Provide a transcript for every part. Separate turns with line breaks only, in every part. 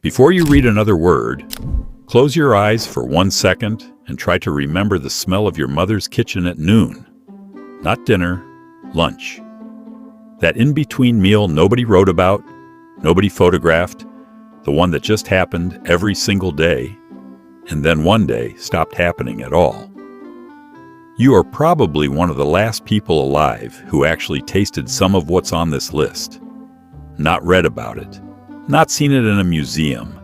Before you read another word, close your eyes for 1 second and try to remember the smell of your mother's kitchen at noon. Not dinner, lunch. That in-between meal nobody wrote about, nobody photographed, the one that just happened every single day, and then one day stopped happening at all. You are probably one of the last people alive who actually tasted some of what's on this list. Not read about it, not seen it in a museum,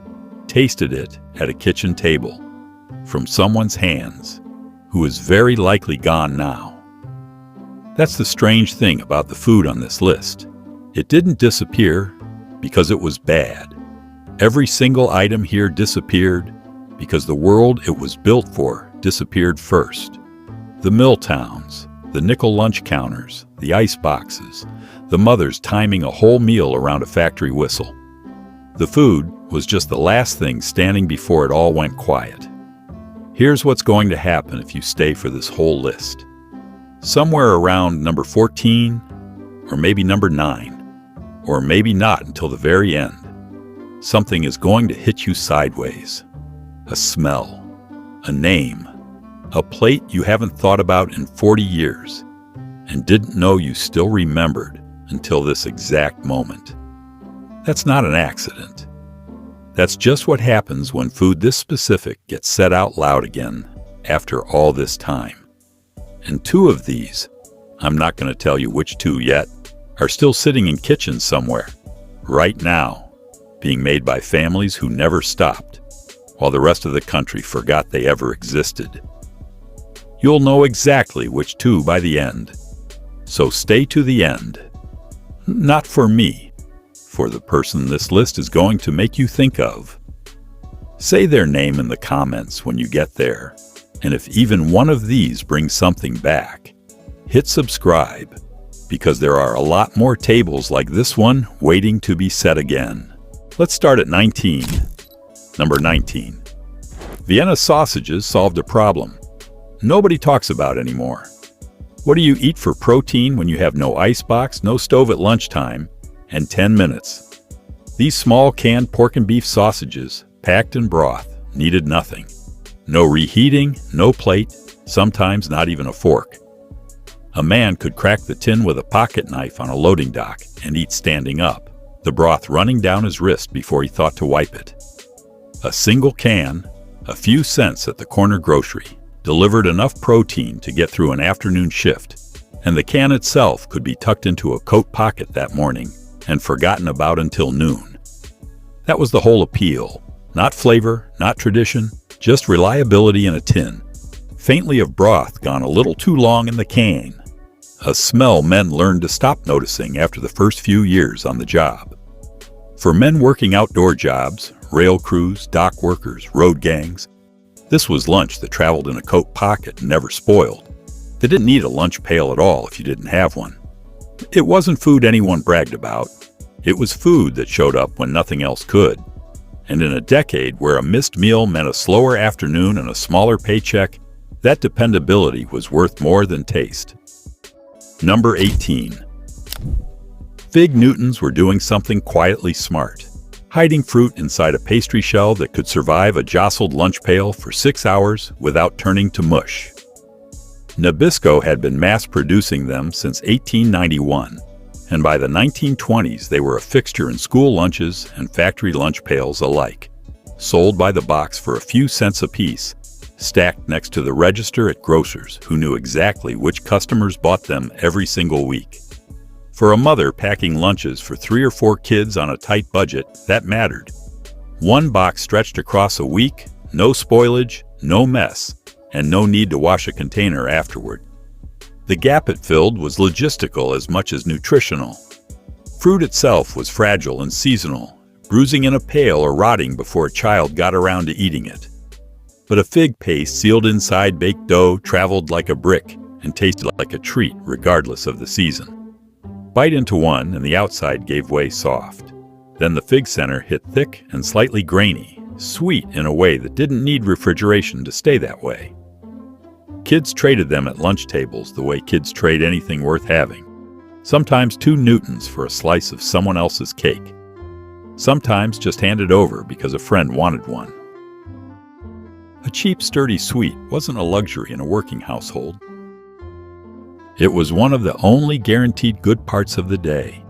tasted it at a kitchen table, from someone's hands, who is very likely gone now. That's the strange thing about the food on this list. It didn't disappear because it was bad. Every single item here disappeared because the world it was built for disappeared first. The mill towns, the nickel lunch counters, the ice boxes, the mothers timing a whole meal around a factory whistle. The food was just the last thing standing before it all went quiet. Here's what's going to happen if you stay for this whole list. Somewhere around number 14, or maybe number 9, or maybe not until the very end, something is going to hit you sideways. A smell, a name, a plate you haven't thought about in 40 years and didn't know you still remembered until this exact moment. That's not an accident. That's just what happens when food this specific gets said out loud again after all this time. And 2 of these, I'm not going to tell you which 2 yet, are still sitting in kitchens somewhere, right now, being made by families who never stopped, while the rest of the country forgot they ever existed. You'll know exactly which 2 by the end. So stay to the end. Not for me, for the person this list is going to make you think of. Say their name in the comments when you get there, and if even one of these brings something back, hit subscribe, because there are a lot more tables like this one waiting to be set again. Let's start at 19. Number 19. Vienna sausages solved a problem nobody talks about anymore. What do you eat for protein when you have no icebox, no stove at lunchtime, and 10 minutes? These small canned pork and beef sausages, packed in broth, needed nothing. No reheating, no plate, sometimes not even a fork. A man could crack the tin with a pocket knife on a loading dock and eat standing up, the broth running down his wrist before he thought to wipe it. A single can, a few cents at the corner grocery, delivered enough protein to get through an afternoon shift, and the can itself could be tucked into a coat pocket that morning and forgotten about until noon. That was the whole appeal. Not flavor, not tradition, just reliability in a tin, faintly of broth gone a little too long in the can. A smell men learned to stop noticing after the first few years on the job. For men working outdoor jobs, rail crews, dock workers, road gangs, this was lunch that traveled in a coat pocket and never spoiled. They didn't need a lunch pail at all if you didn't have one. It wasn't food anyone bragged about. It was food that showed up when nothing else could. And in a decade where a missed meal meant a slower afternoon and a smaller paycheck, that dependability was worth more than taste. Number 18. Fig Newtons were doing something quietly smart, hiding fruit inside a pastry shell that could survive a jostled lunch pail for 6 hours without turning to mush. Nabisco had been mass-producing them since 1891, and by the 1920s they were a fixture in school lunches and factory lunch pails alike, sold by the box for a few cents apiece, stacked next to the register at grocers who knew exactly which customers bought them every single week. For a mother packing lunches for 3 or 4 kids on a tight budget, that mattered. One box stretched across a week, no spoilage, no mess, and no need to wash a container afterward. The gap it filled was logistical as much as nutritional. Fruit itself was fragile and seasonal, bruising in a pail or rotting before a child got around to eating it. But a fig paste sealed inside baked dough traveled like a brick and tasted like a treat regardless of the season. Bite into one and the outside gave way soft. Then the fig center hit thick and slightly grainy, sweet in a way that didn't need refrigeration to stay that way. Kids traded them at lunch tables the way kids trade anything worth having, sometimes 2 Newtons for a slice of someone else's cake. sometimes just handed over because a friend wanted one. A cheap, sturdy sweet wasn't a luxury in a working household. It was one of the only guaranteed good parts of the day.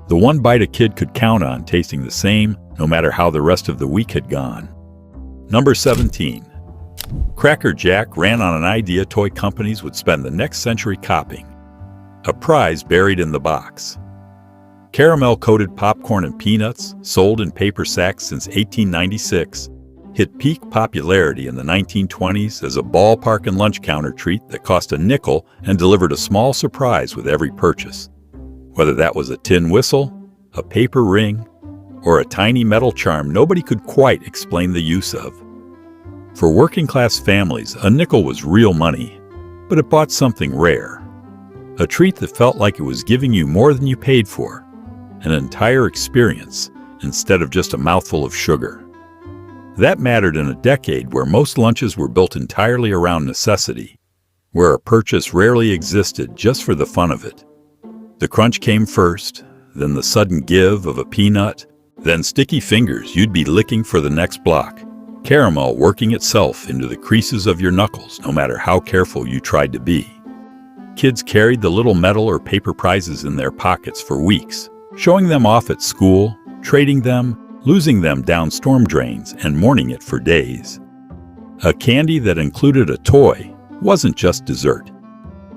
The one bite a kid could count on tasting the same no matter how the rest of the week had gone. Number 17. Cracker Jack ran on an idea toy companies would spend the next century copying. A prize buried in the box. Caramel-coated popcorn and peanuts, sold in paper sacks since 1896, hit peak popularity in the 1920s as a ballpark and lunch counter treat that cost a nickel and delivered a small surprise with every purchase. Whether that was a tin whistle, a paper ring, or a tiny metal charm nobody could quite explain the use of. For working-class families, a nickel was real money, but it bought something rare. A treat that felt like it was giving you more than you paid for, an entire experience instead of just a mouthful of sugar. That mattered in a decade where most lunches were built entirely around necessity, where a purchase rarely existed just for the fun of it. The crunch came first, then the sudden give of a peanut, then sticky fingers you'd be licking for the next block, caramel working itself into the creases of your knuckles no matter how careful you tried to be. Kids carried the little metal or paper prizes in their pockets for weeks, showing them off at school, trading them, losing them down storm drains, and mourning it for days. A candy that included a toy wasn't just dessert.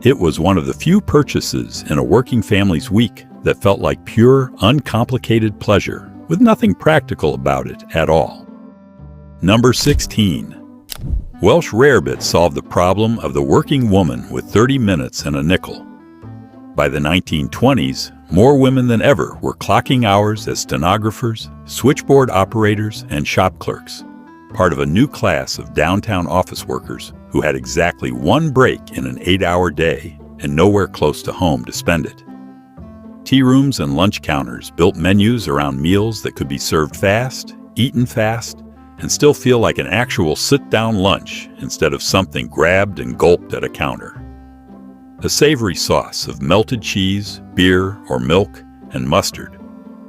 It was one of the few purchases in a working family's week that felt like pure, uncomplicated pleasure, with nothing practical about it at all. Number 16. Welsh rarebit solved the problem of the working woman with 30 minutes and a nickel. By the 1920s, more women than ever were clocking hours as stenographers, switchboard operators, and shop clerks, part of a new class of downtown office workers who had exactly one break in an 8-hour day and nowhere close to home to spend it. Tea rooms and lunch counters built menus around meals that could be served fast, eaten fast, and still feel like an actual sit-down lunch instead of something grabbed and gulped at a counter. A savory sauce of melted cheese, beer, or milk, and mustard,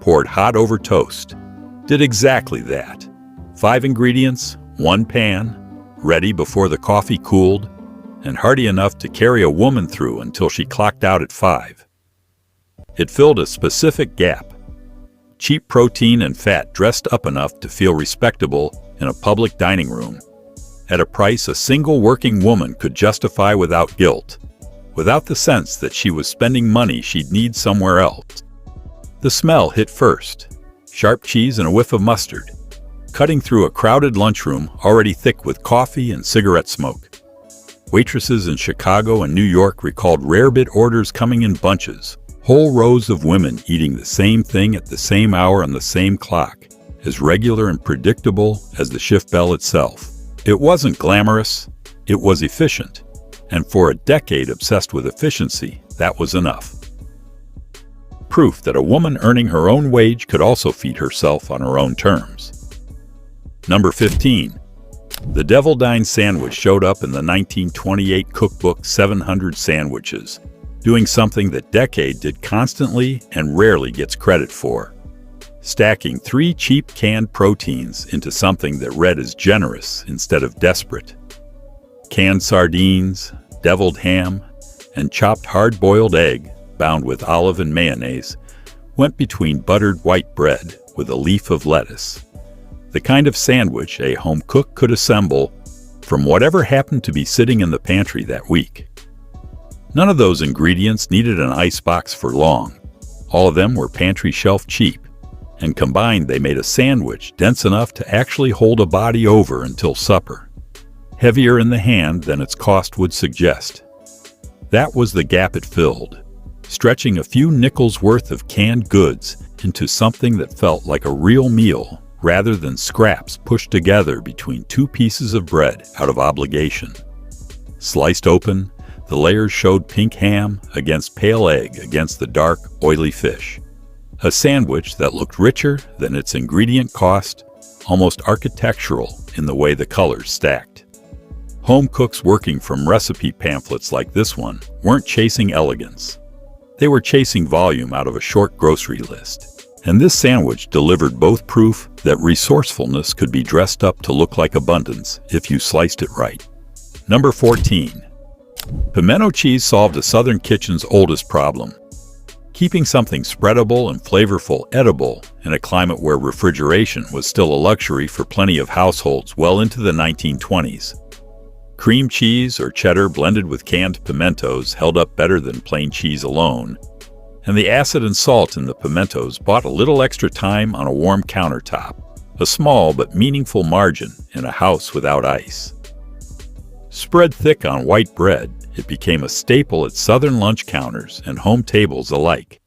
poured hot over toast, did exactly that. 5 ingredients, 1 pan, ready before the coffee cooled, and hearty enough to carry a woman through until she clocked out at 5. It filled a specific gap. Cheap protein and fat dressed up enough to feel respectable in a public dining room, at a price a single working woman could justify without guilt, without the sense that she was spending money she'd need somewhere else. The smell hit first, sharp cheese and a whiff of mustard, cutting through a crowded lunchroom already thick with coffee and cigarette smoke. Waitresses in Chicago and New York recalled rarebit orders coming in bunches, whole rows of women eating the same thing at the same hour on the same clock, as regular and predictable as the shift bell itself. It wasn't glamorous, it was efficient. And for a decade obsessed with efficiency, that was enough. Proof that a woman earning her own wage could also feed herself on her own terms. Number 15. The Devil Dine sandwich showed up in the 1928 cookbook 700 Sandwiches, doing something that Decade did constantly and rarely gets credit for. Stacking 3 cheap canned proteins into something that read as generous instead of desperate. Canned sardines, deviled ham, and chopped hard-boiled egg, bound with olive and mayonnaise, went between buttered white bread with a leaf of lettuce. The kind of sandwich a home cook could assemble from whatever happened to be sitting in the pantry that week. None of those ingredients needed an icebox for long. All of them were pantry shelf cheap, and combined they made a sandwich dense enough to actually hold a body over until supper. Heavier in the hand than its cost would suggest. That was the gap it filled, stretching a few nickels worth of canned goods into something that felt like a real meal rather than scraps pushed together between 2 pieces of bread out of obligation. Sliced open, the layers showed pink ham against pale egg against the dark, oily fish. A sandwich that looked richer than its ingredient cost, almost architectural in the way the colors stacked. Home cooks working from recipe pamphlets like this one weren't chasing elegance. They were chasing volume out of a short grocery list, And this sandwich delivered both proof that resourcefulness could be dressed up to look like abundance if you sliced it right. Number 14. Pimento cheese solved a Southern kitchen's oldest problem: keeping something spreadable and flavorful edible in a climate where refrigeration was still a luxury for plenty of households well into the 1920s. Cream cheese or cheddar blended with canned pimentos held up better than plain cheese alone, and the acid and salt in the pimentos bought a little extra time on a warm countertop, a small but meaningful margin in a house without ice. Spread thick on white bread, it became a staple at Southern lunch counters and home tables alike.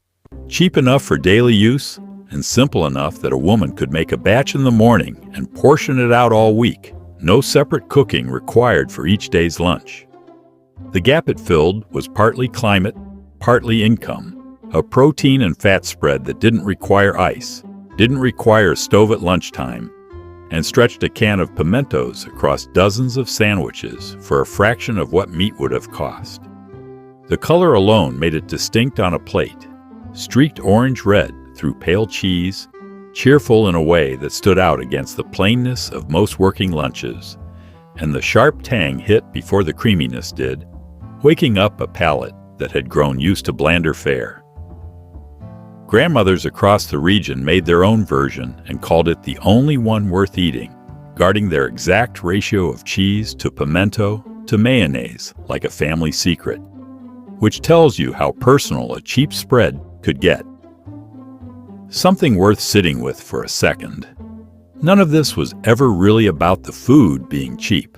Cheap enough for daily use and simple enough that a woman could make a batch in the morning and portion it out all week. No separate cooking required for each day's lunch. The gap it filled was partly climate, partly income. A protein and fat spread that didn't require ice, didn't require a stove at lunchtime, and stretched a can of pimentos across dozens of sandwiches for a fraction of what meat would have cost. The color alone made it distinct on a plate, streaked orange-red through pale cheese, cheerful in a way that stood out against the plainness of most working lunches, and the sharp tang hit before the creaminess did, waking up a palate that had grown used to blander fare. Grandmothers across the region made their own version and called it the only one worth eating, guarding their exact ratio of cheese to pimento to mayonnaise like a family secret, which tells you how personal a cheap spread could get. Something worth sitting with for a second. None of this was ever really about the food being cheap.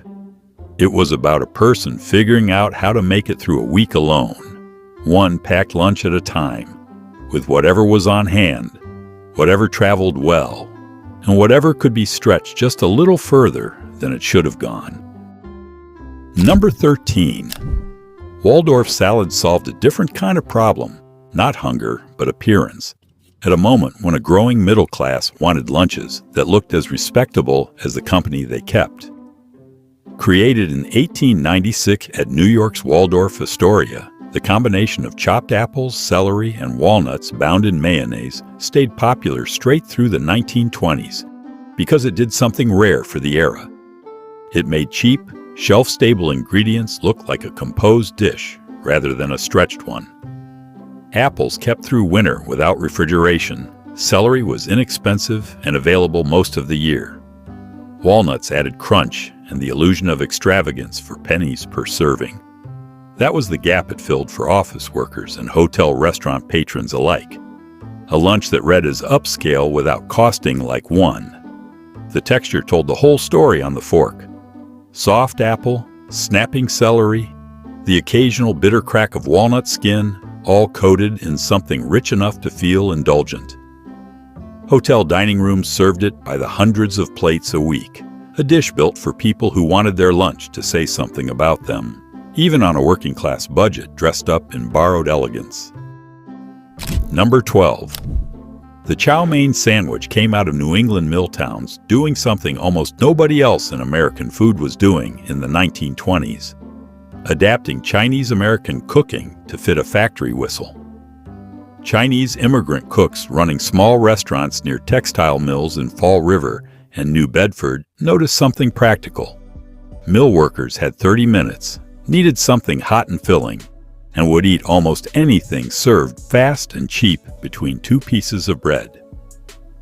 It was about a person figuring out how to make it through a week alone, one packed lunch at a time, with whatever was on hand, whatever traveled well, and whatever could be stretched just a little further than it should have gone. Number 13. Waldorf salad solved a different kind of problem, not hunger, but appearance, at a moment when a growing middle class wanted lunches that looked as respectable as the company they kept. Created in 1896 at New York's Waldorf Astoria, the combination of chopped apples, celery, and walnuts bound in mayonnaise stayed popular straight through the 1920s because it did something rare for the era. It made cheap, shelf-stable ingredients look like a composed dish rather than a stretched one. Apples kept through winter without refrigeration. Celery was inexpensive and available most of the year. Walnuts added crunch and the illusion of extravagance for pennies per serving. That was the gap it filled for office workers and hotel restaurant patrons alike. A lunch that read as upscale without costing like one. The texture told the whole story on the fork. Soft apple, snapping celery, the occasional bitter crack of walnut skin, all coated in something rich enough to feel indulgent. Hotel dining rooms served it by the hundreds of plates a week, a dish built for people who wanted their lunch to say something about them, even on a working-class budget dressed up in borrowed elegance. Number 12. The chow mein sandwich came out of New England mill towns doing something almost nobody else in American food was doing in the 1920s, adapting Chinese-American cooking to fit a factory whistle. Chinese immigrant cooks running small restaurants near textile mills in Fall River and New Bedford noticed something practical. Mill workers had 30 minutes, needed something hot and filling, and would eat almost anything served fast and cheap between two pieces of bread.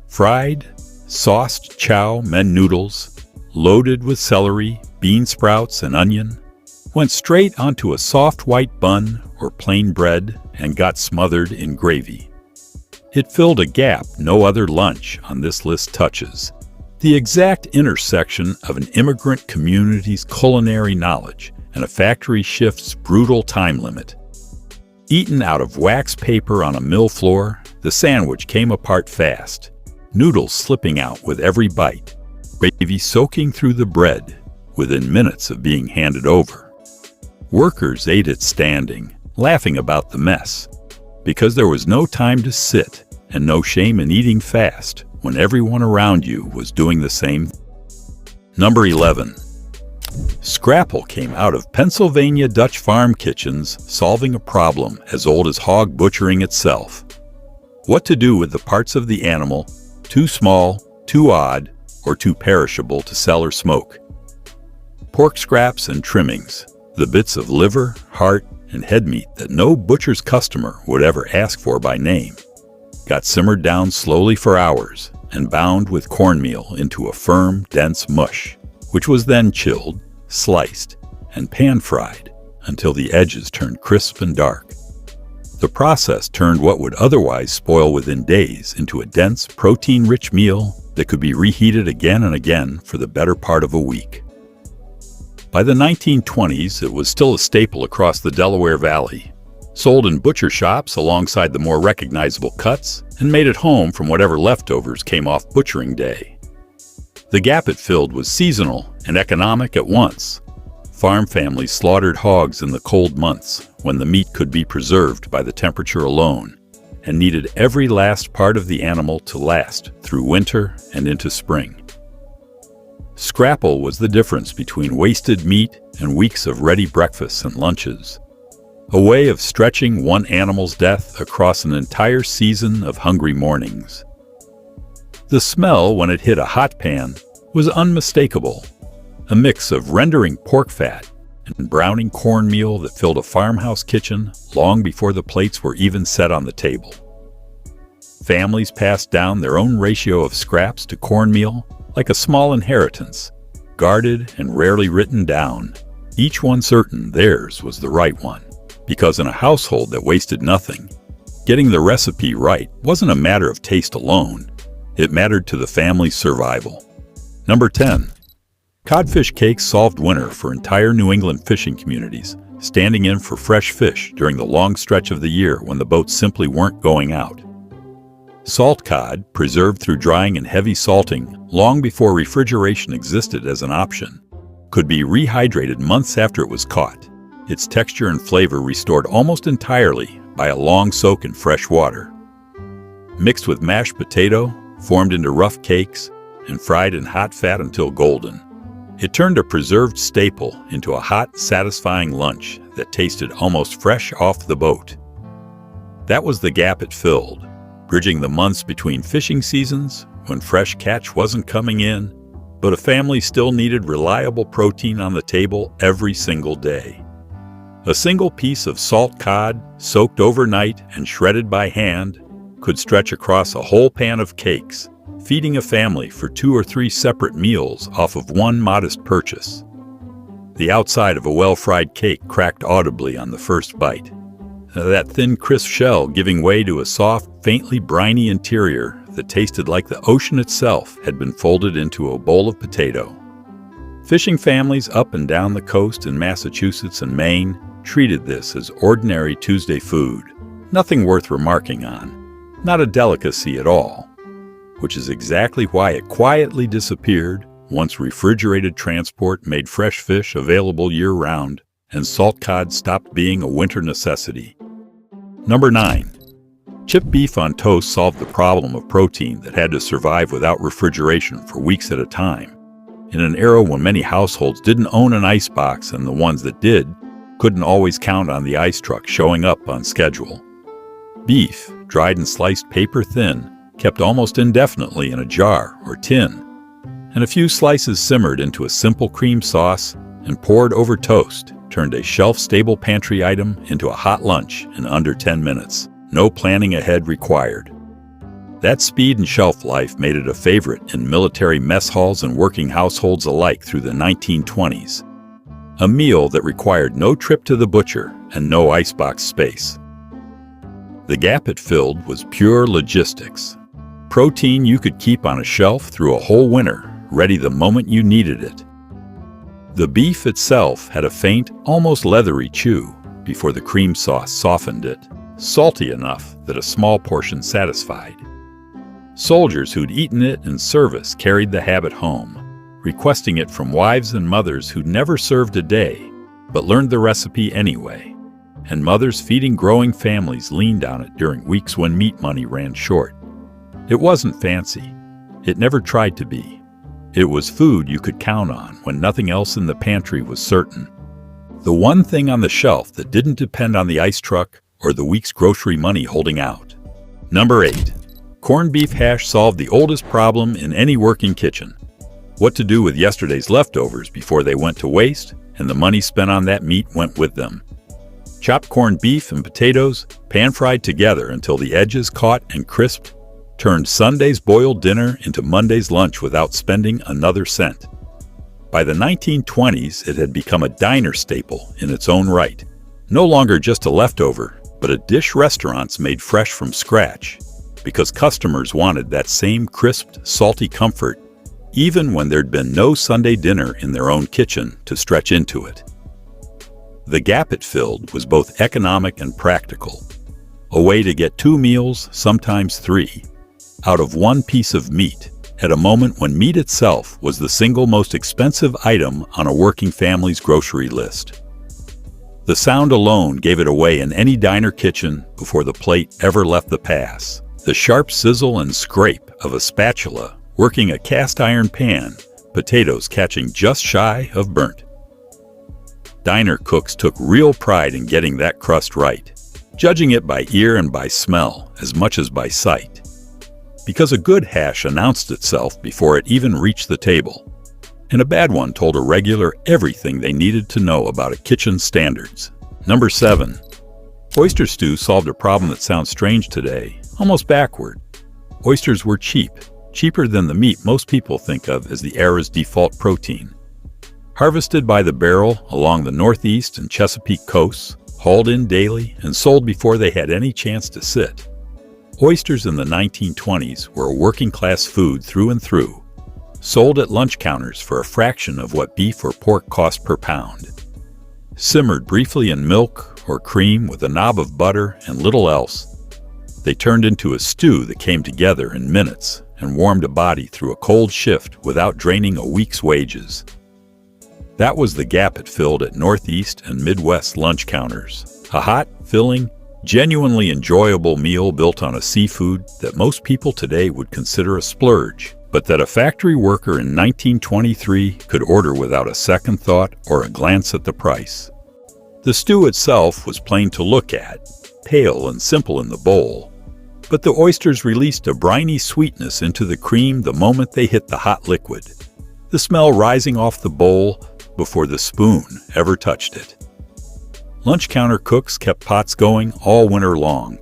Fried, sauced chow mein noodles, loaded with celery, bean sprouts, and onion, went straight onto a soft white bun or plain bread and got smothered in gravy. It filled a gap no other lunch on this list touches, the exact intersection of an immigrant community's culinary knowledge and a factory shift's brutal time limit. Eaten out of wax paper on a mill floor, the sandwich came apart fast, noodles slipping out with every bite, gravy soaking through the bread within minutes of being handed over. Workers ate it standing, laughing about the mess, because there was no time to sit and no shame in eating fast when everyone around you was doing the same. Number 11. Scrapple came out of Pennsylvania Dutch farm kitchens solving a problem as old as hog butchering itself. What to do with the parts of the animal too small, too odd, or too perishable to sell or smoke. Pork scraps and trimmings, the bits of liver, heart, and head meat that no butcher's customer would ever ask for by name, got simmered down slowly for hours and bound with cornmeal into a firm, dense mush, which was then chilled, sliced, and pan-fried until the edges turned crisp and dark. The process turned what would otherwise spoil within days into a dense, protein-rich meal that could be reheated again and again for the better part of a week. By the 1920s, it was still a staple across the Delaware Valley, sold in butcher shops alongside the more recognizable cuts, and made at home from whatever leftovers came off butchering day. The gap it filled was seasonal and economic at once. Farm families slaughtered hogs in the cold months when the meat could be preserved by the temperature alone, and needed every last part of the animal to last through winter and into spring. Scrapple was the difference between wasted meat and weeks of ready breakfasts and lunches, a way of stretching one animal's death across an entire season of hungry mornings. The smell when it hit a hot pan was unmistakable, a mix of rendering pork fat and browning cornmeal that filled a farmhouse kitchen long before the plates were even set on the table. Families passed down their own ratio of scraps to cornmeal like a small inheritance, guarded and rarely written down, each one certain theirs was the right one. Because in a household that wasted nothing, getting the recipe right wasn't a matter of taste alone. It mattered to the family's survival. Number 10. Codfish cakes solved winter for entire New England fishing communities, standing in for fresh fish during the long stretch of the year when the boats simply weren't going out. Salt cod, preserved through drying and heavy salting long before refrigeration existed as an option, could be rehydrated months after it was caught, its texture and flavor restored almost entirely by a long soak in fresh water. Mixed with mashed potato, formed into rough cakes, and fried in hot fat until golden, it turned a preserved staple into a hot, satisfying lunch that tasted almost fresh off the boat. That was the gap it filled, bridging the months between fishing seasons when fresh catch wasn't coming in, but a family still needed reliable protein on the table every single day. A single piece of salt cod, soaked overnight and shredded by hand, could stretch across a whole pan of cakes, feeding a family for 2 or 3 separate meals off of one modest purchase. The outside of a well-fried cake cracked audibly on the first bite, that thin, crisp shell giving way to a soft, faintly briny interior that tasted like the ocean itself had been folded into a bowl of potato. Fishing families up and down the coast in Massachusetts and Maine treated this as ordinary Tuesday food, nothing worth remarking on, not a delicacy at all, which is exactly why it quietly disappeared once refrigerated transport made fresh fish available year-round and salt cod stopped being a winter necessity. Number 9. Chipped beef on toast solved the problem of protein that had to survive without refrigeration for weeks at a time, in an era when many households didn't own an icebox and the ones that did couldn't always count on the ice truck showing up on schedule. Beef, dried and sliced paper thin, kept almost indefinitely in a jar or tin, and a few slices simmered into a simple cream sauce and poured over toast turned a shelf-stable pantry item into a hot lunch in under 10 minutes. No planning ahead required. That speed and shelf life made it a favorite in military mess halls and working households alike through the 1920s. A meal that required no trip to the butcher and no icebox space. The gap it filled was pure logistics. Protein you could keep on a shelf through a whole winter, ready the moment you needed it. The beef itself had a faint, almost leathery chew before the cream sauce softened it, salty enough that a small portion satisfied. Soldiers who'd eaten it in service carried the habit home, requesting it from wives and mothers who'd never served a day, but learned the recipe anyway, and mothers feeding growing families leaned on it during weeks when meat money ran short. It wasn't fancy. It never tried to be. It was food you could count on when nothing else in the pantry was certain. The one thing on the shelf that didn't depend on the ice truck or the week's grocery money holding out. Number 8. Corned beef hash solved the oldest problem in any working kitchen. What to do with yesterday's leftovers before they went to waste, and the money spent on that meat went with them. Chopped corned beef and potatoes, pan-fried together until the edges caught and crisped, turned Sunday's boiled dinner into Monday's lunch without spending another cent. By the 1920s, it had become a diner staple in its own right. No longer just a leftover, but a dish restaurants made fresh from scratch, because customers wanted that same crisped, salty comfort, even when there'd been no Sunday dinner in their own kitchen to stretch into it. The gap it filled was both economic and practical, a way to get 2 meals, sometimes 3, out of one piece of meat, at a moment when meat itself was the single most expensive item on a working family's grocery list. The sound alone gave it away in any diner kitchen before the plate ever left the pass. The sharp sizzle and scrape of a spatula working a cast iron pan, potatoes catching just shy of burnt. Diner cooks took real pride in getting that crust right, judging it by ear and by smell as much as by sight. Because a good hash announced itself before it even reached the table, and a bad one told a regular everything they needed to know about a kitchen's standards. Number 7. Oyster stew solved a problem that sounds strange today, almost backward. Oysters were cheap, cheaper than the meat most people think of as the era's default protein. Harvested by the barrel along the Northeast and Chesapeake coasts, hauled in daily, and sold before they had any chance to sit. Oysters in the 1920s were a working-class food through and through, sold at lunch counters for a fraction of what beef or pork cost per pound. Simmered briefly in milk or cream with a knob of butter and little else, they turned into a stew that came together in minutes and warmed a body through a cold shift without draining a week's wages. That was the gap it filled at Northeast and Midwest lunch counters. A hot, filling, genuinely enjoyable meal built on a seafood that most people today would consider a splurge, but that a factory worker in 1923 could order without a second thought or a glance at the price. The stew itself was plain to look at, pale and simple in the bowl, but the oysters released a briny sweetness into the cream the moment they hit the hot liquid, the smell rising off the bowl before the spoon ever touched it. Lunch counter cooks kept pots going all winter long,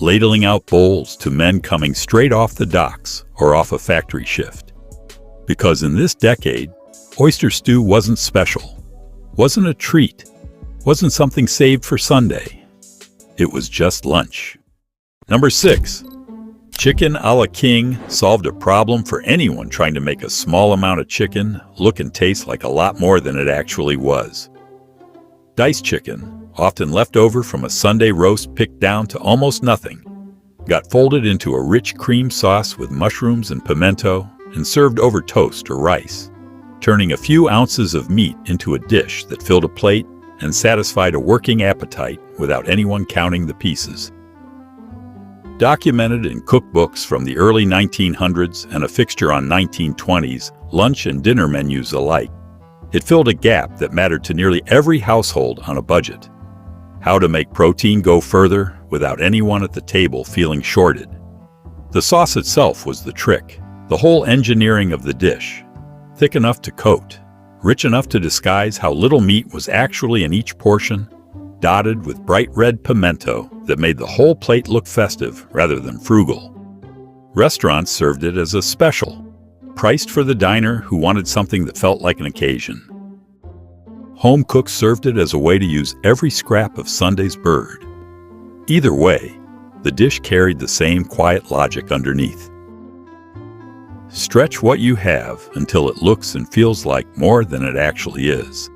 ladling out bowls to men coming straight off the docks or off a factory shift. Because in this decade, oyster stew wasn't special, wasn't a treat, wasn't something saved for Sunday. It was just lunch. Number 6. Chicken a la king solved a problem for anyone trying to make a small amount of chicken look and taste like a lot more than it actually was. Diced chicken, often left over from a Sunday roast picked down to almost nothing, got folded into a rich cream sauce with mushrooms and pimento and served over toast or rice, turning a few ounces of meat into a dish that filled a plate and satisfied a working appetite without anyone counting the pieces. Documented in cookbooks from the early 1900s and a fixture on 1920s lunch and dinner menus alike, it filled a gap that mattered to nearly every household on a budget. How to make protein go further without anyone at the table feeling shorted. The sauce itself was the trick, the whole engineering of the dish. Thick enough to coat, rich enough to disguise how little meat was actually in each portion, dotted with bright red pimento that made the whole plate look festive rather than frugal. Restaurants served it as a special, priced for the diner who wanted something that felt like an occasion. Home cooks served it as a way to use every scrap of Sunday's bird. Either way, the dish carried the same quiet logic underneath. Stretch what you have until it looks and feels like more than it actually is.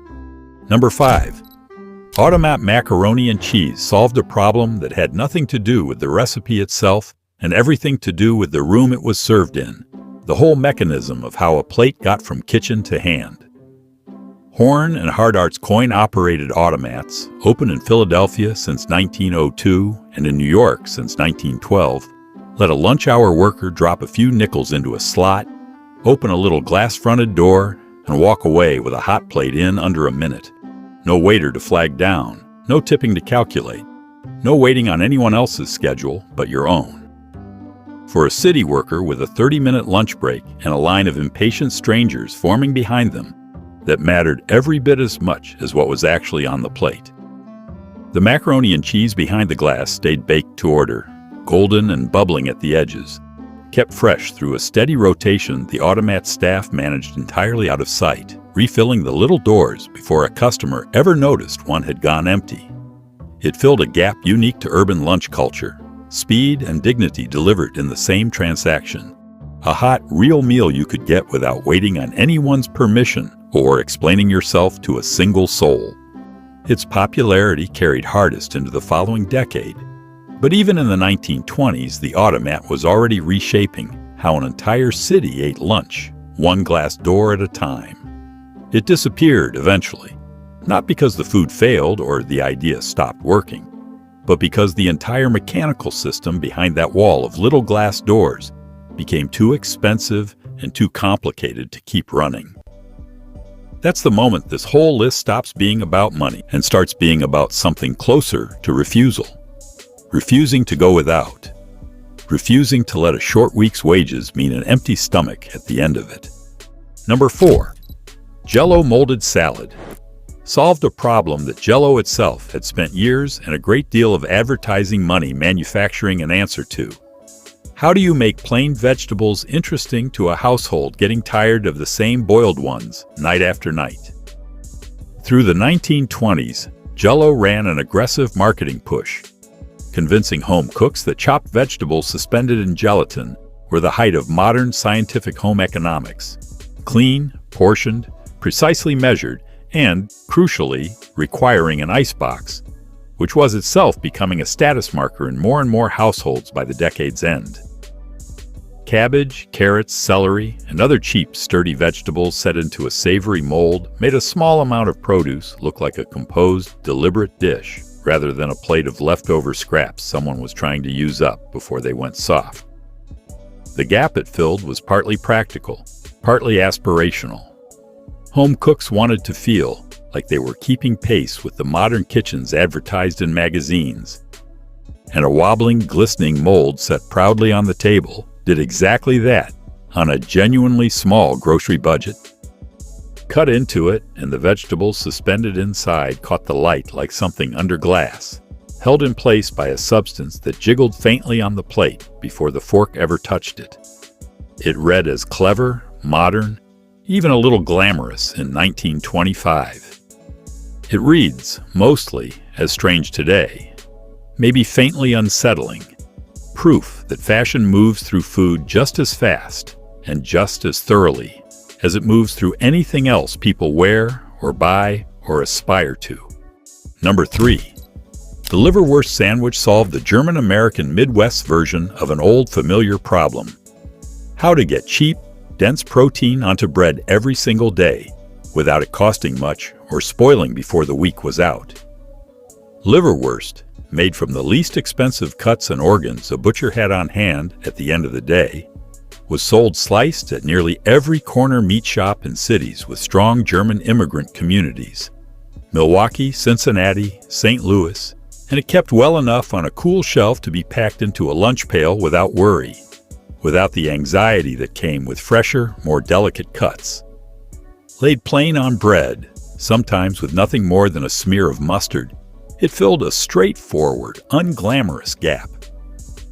Number 5. Automat macaroni and cheese solved a problem that had nothing to do with the recipe itself and everything to do with the room it was served in, the whole mechanism of how a plate got from kitchen to hand. Horn and Hardart's coin-operated automats, open in Philadelphia since 1902 and in New York since 1912, let a lunch hour worker drop a few nickels into a slot, open a little glass-fronted door, and walk away with a hot plate in under a minute. No waiter to flag down, no tipping to calculate, no waiting on anyone else's schedule but your own. For a city worker with a 30-minute lunch break and a line of impatient strangers forming behind them, that mattered every bit as much as what was actually on the plate. The macaroni and cheese behind the glass stayed baked to order, golden and bubbling at the edges. Kept fresh through a steady rotation, the Automat staff managed entirely out of sight, refilling the little doors before a customer ever noticed one had gone empty. It filled a gap unique to urban lunch culture. Speed and dignity delivered in the same transaction. A hot, real meal you could get without waiting on anyone's permission or explaining yourself to a single soul. Its popularity carried hardest into the following decade. But even in the 1920s, the Automat was already reshaping how an entire city ate lunch, one glass door at a time. It disappeared eventually, not because the food failed or the idea stopped working, but because the entire mechanical system behind that wall of little glass doors became too expensive and too complicated to keep running. That's the moment this whole list stops being about money and starts being about something closer to refusal. Refusing to go without. Refusing to let a short week's wages mean an empty stomach at the end of it. Number 4. Jell-O molded salad. Solved a problem that Jell-O itself had spent years and a great deal of advertising money manufacturing an answer to. How do you make plain vegetables interesting to a household getting tired of the same boiled ones night after night? Through the 1920s, Jell-O ran an aggressive marketing push, convincing home cooks that chopped vegetables suspended in gelatin were the height of modern scientific home economics. Clean, portioned, precisely measured, and, crucially, requiring an icebox, which was itself becoming a status marker in more and more households by the decade's end. Cabbage, carrots, celery, and other cheap, sturdy vegetables set into a savory mold made a small amount of produce look like a composed, deliberate dish, rather than a plate of leftover scraps someone was trying to use up before they went soft. The gap it filled was partly practical, partly aspirational. Home cooks wanted to feel like they were keeping pace with the modern kitchens advertised in magazines, and a wobbling, glistening mold set proudly on the table did exactly that on a genuinely small grocery budget. Cut into it, and the vegetables suspended inside caught the light like something under glass, held in place by a substance that jiggled faintly on the plate before the fork ever touched it. It read as clever, modern, even a little glamorous in 1925. It reads, mostly, as strange today, maybe faintly unsettling, proof that fashion moves through food just as fast and just as thoroughly as it moves through anything else people wear or buy or aspire to. Number 3. The Liverwurst sandwich solved the German-American Midwest version of an old familiar problem. How to get cheap, dense protein onto bread every single day without it costing much or spoiling before the week was out. Liverwurst, made from the least expensive cuts and organs a butcher had on hand at the end of the day, was sold sliced at nearly every corner meat shop in cities with strong German immigrant communities. Milwaukee, Cincinnati, St. Louis, and it kept well enough on a cool shelf to be packed into a lunch pail without worry, without the anxiety that came with fresher, more delicate cuts. Laid plain on bread, sometimes with nothing more than a smear of mustard, it filled a straightforward, unglamorous gap.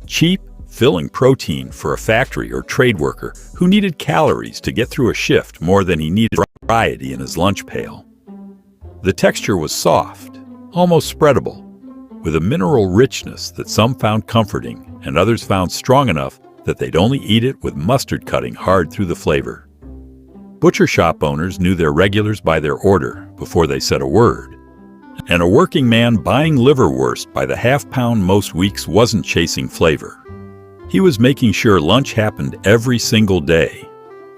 Cheap, filling protein for a factory or trade worker who needed calories to get through a shift more than he needed variety in his lunch pail. The texture was soft, almost spreadable, with a mineral richness that some found comforting and others found strong enough that they'd only eat it with mustard cutting hard through the flavor. Butcher shop owners knew their regulars by their order before they said a word, and a working man buying liverwurst by the half-pound most weeks wasn't chasing flavor. He was making sure lunch happened every single day,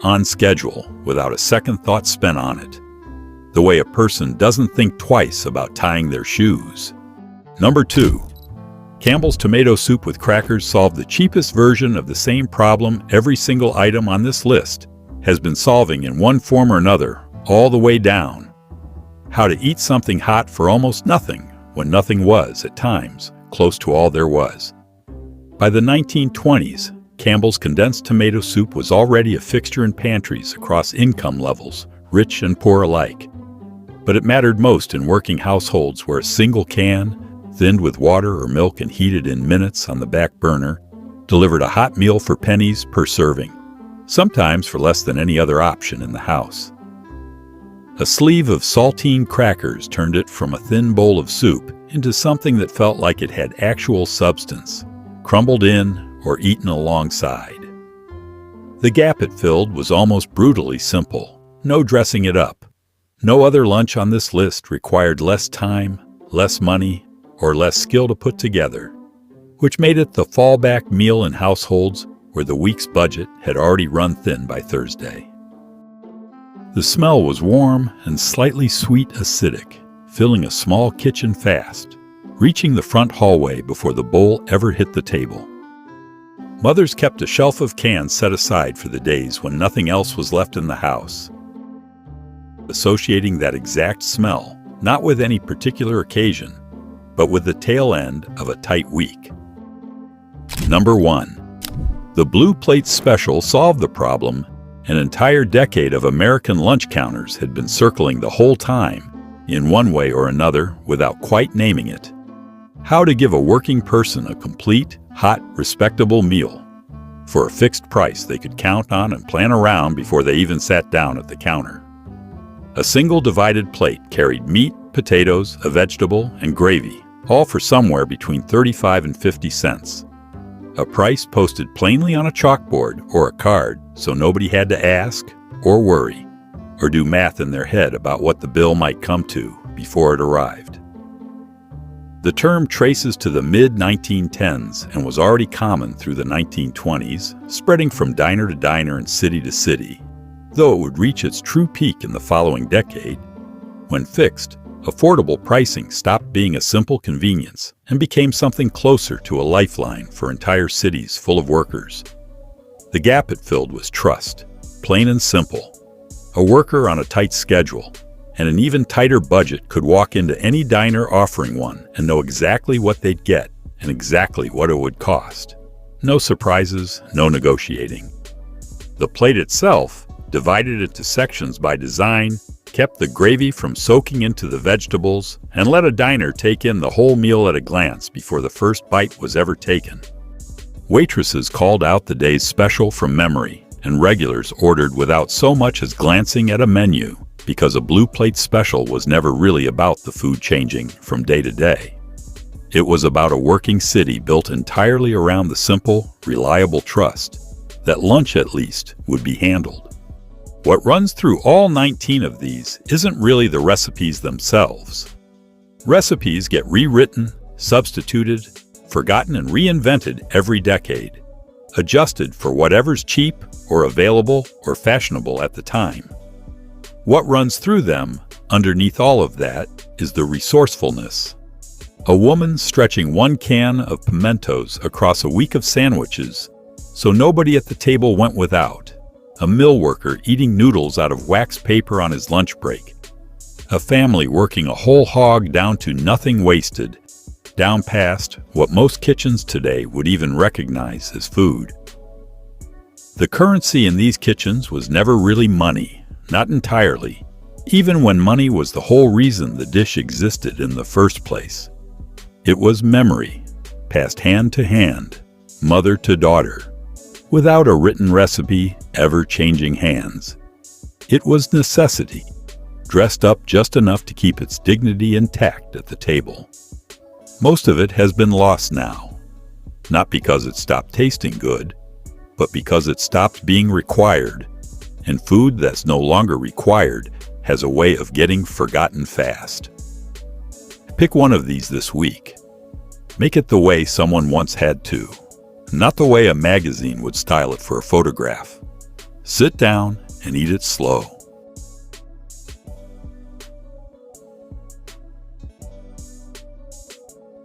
on schedule, without a second thought spent on it. The way a person doesn't think twice about tying their shoes. Number 2. Campbell's tomato soup with crackers solved the cheapest version of the same problem every single item on this list has been solving in one form or another, all the way down. How to eat something hot for almost nothing when nothing was, at times, close to all there was. By the 1920s, Campbell's condensed tomato soup was already a fixture in pantries across income levels, rich and poor alike. But it mattered most in working households where a single can, thinned with water or milk and heated in minutes on the back burner, delivered a hot meal for pennies per serving, sometimes for less than any other option in the house. A sleeve of saltine crackers turned it from a thin bowl of soup into something that felt like it had actual substance, crumbled in or eaten alongside. The gap it filled was almost brutally simple, no dressing it up. No other lunch on this list required less time, less money, or less skill to put together, which made it the fallback meal in households where the week's budget had already run thin by Thursday. The smell was warm and slightly sweet acidic, filling a small kitchen fast, reaching the front hallway before the bowl ever hit the table. Mothers kept a shelf of cans set aside for the days when nothing else was left in the house, associating that exact smell, not with any particular occasion, but with the tail end of a tight week. Number 1. The Blue Plate Special solved the problem. An entire decade of American lunch counters had been circling the whole time, in one way or another, without quite naming it. How to give a working person a complete, hot, respectable meal for a fixed price they could count on and plan around before they even sat down at the counter. A single divided plate carried meat, potatoes, a vegetable, and gravy, all for somewhere between 35 and 50 cents. A price posted plainly on a chalkboard or a card so nobody had to ask or worry or do math in their head about what the bill might come to before it arrived. The term traces to the mid-1910s and was already common through the 1920s, spreading from diner to diner and city to city, though it would reach its true peak in the following decade, when fixed, affordable pricing stopped being a simple convenience and became something closer to a lifeline for entire cities full of workers. The gap it filled was trust, plain and simple. A worker on a tight schedule and an even tighter budget could walk into any diner offering one and know exactly what they'd get and exactly what it would cost. No surprises, no negotiating. The plate itself, divided into sections by design, kept the gravy from soaking into the vegetables and let a diner take in the whole meal at a glance before the first bite was ever taken. Waitresses called out the day's special from memory, and regulars ordered without so much as glancing at a menu, because a Blue Plate Special was never really about the food changing from day to day. It was about a working city built entirely around the simple, reliable trust that lunch at least would be handled. What runs through all 19 of these isn't really the recipes themselves. Recipes get rewritten, substituted, forgotten and reinvented every decade, adjusted for whatever's cheap or available or fashionable at the time. What runs through them, underneath all of that, is the resourcefulness. A woman stretching one can of pimentos across a week of sandwiches so nobody at the table went without. A mill worker eating noodles out of wax paper on his lunch break. A family working a whole hog down to nothing wasted, down past what most kitchens today would even recognize as food. The currency in these kitchens was never really money, not entirely, even when money was the whole reason the dish existed in the first place. It was memory, passed hand to hand, mother to daughter, without a written recipe, ever changing hands. It was necessity, dressed up just enough to keep its dignity intact at the table. Most of it has been lost now, not because it stopped tasting good, but because it stopped being required, and food that's no longer required has a way of getting forgotten fast. Pick one of these this week. Make it the way someone once had to, not the way a magazine would style it for a photograph. Sit down and eat it slow.